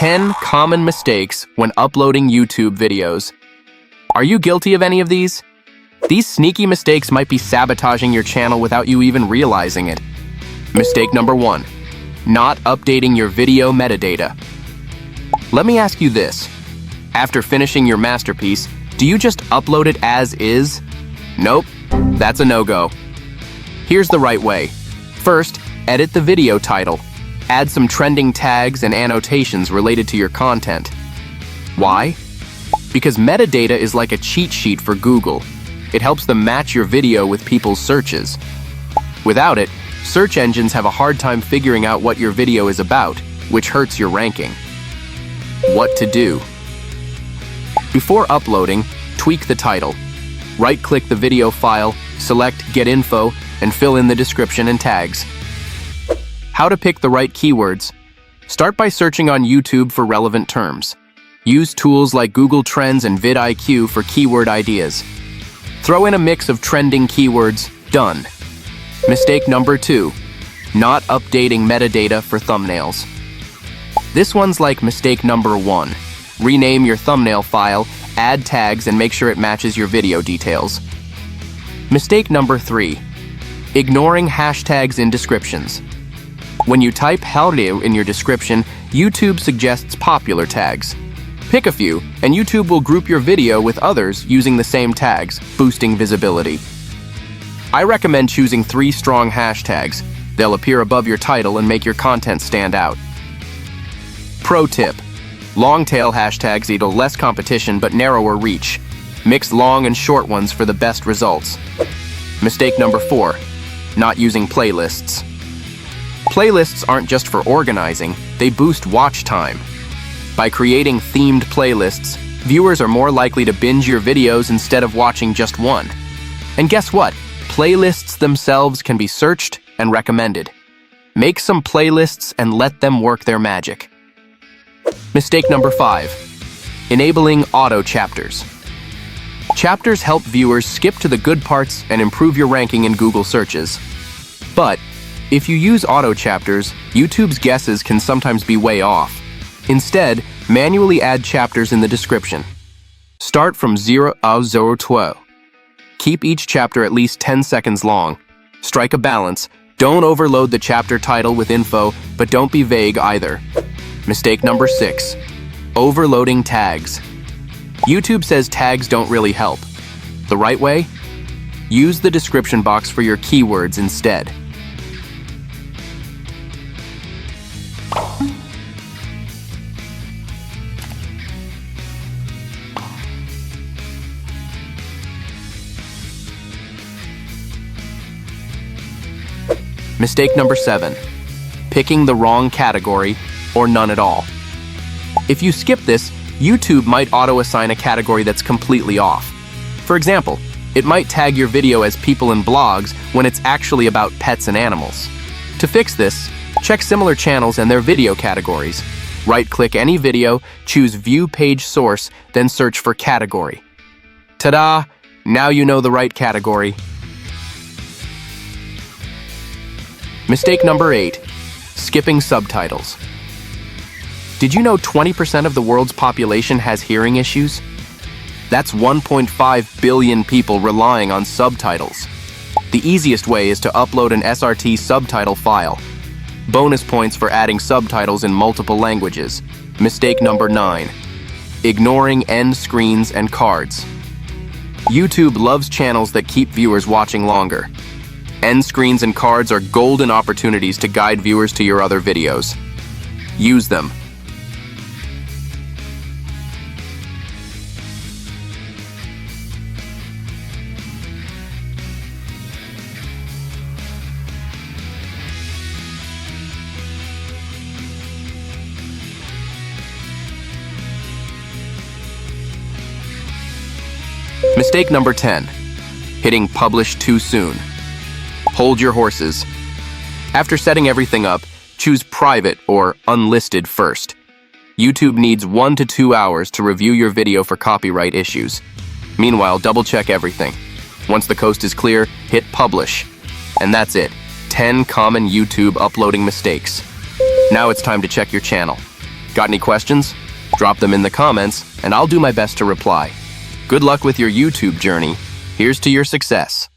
10 common mistakes when uploading YouTube videos. Are you guilty of any of these? These sneaky mistakes might be sabotaging your channel without you even realizing it. Mistake number 1. Not updating your video metadata. Let me ask you this. After finishing your masterpiece, do you just upload it as is? Nope, that's a no-go. Here's the right way. First, edit the video title. Add some trending tags and annotations related to your content. Why? Because metadata is like a cheat sheet for Google. It helps them match your video with people's searches. Without it, search engines have a hard time figuring out what your video is about, which hurts your ranking. What to do? Before uploading, tweak the title. Right-click the video file, select Get Info, and fill in the description and tags. How to pick the right keywords. Start by searching on YouTube for relevant terms. Use tools like Google Trends and vidIQ for keyword ideas. Throw in a mix of trending keywords. Done. Mistake number 2. Not updating metadata for thumbnails. This one's like mistake number 1. Rename your thumbnail file, add tags, and make sure it matches your video details. Mistake number 3. Ignoring hashtags in descriptions. When you type "Howdy" in your description, YouTube suggests popular tags. Pick a few, and YouTube will group your video with others using the same tags, boosting visibility. I recommend choosing 3 strong hashtags. They'll appear above your title and make your content stand out. Pro tip. Long-tail hashtags equal less competition but narrower reach. Mix long and short ones for the best results. Mistake number 4. Not using playlists. Playlists aren't just for organizing, they boost watch time. By creating themed playlists, viewers are more likely to binge your videos instead of watching just one. And guess what? Playlists themselves can be searched and recommended. Make some playlists and let them work their magic. Mistake number 5. Enabling auto chapters. Chapters help viewers skip to the good parts and improve your ranking in Google searches. But if you use auto chapters, YouTube's guesses can sometimes be way off. Instead, manually add chapters in the description. Start from 0 to 12. Keep each chapter at least 10 seconds long. Strike a balance. Don't overload the chapter title with info, but don't be vague either. Mistake number 6. Overloading tags. YouTube says tags don't really help. The right way? Use the description box for your keywords instead. Mistake number 7. Picking the wrong category or none at all. If you skip this, YouTube might auto-assign a category that's completely off. For example, it might tag your video as people in blogs when it's actually about pets and animals. To fix this, check similar channels and their video categories. Right-click any video, choose View Page Source, then search for Category. Ta-da! Now you know the right category. Mistake number 8. Skipping subtitles. Did you know 20% of the world's population has hearing issues? That's 1.5 billion people relying on subtitles. The easiest way is to upload an SRT subtitle file. Bonus points for adding subtitles in multiple languages. Mistake number 9. Ignoring end screens and cards. YouTube loves channels that keep viewers watching longer. End screens and cards are golden opportunities to guide viewers to your other videos. Use them. Mistake number 10. Hitting publish too soon. Hold your horses. After setting everything up, choose private or unlisted first. YouTube needs 1 to 2 hours to review your video for copyright issues. Meanwhile, double-check everything. Once the coast is clear, hit publish. And that's it. 10 common YouTube uploading mistakes. Now it's time to check your channel. Got any questions? Drop them in the comments, and I'll do my best to reply. Good luck with your YouTube journey. Here's to your success.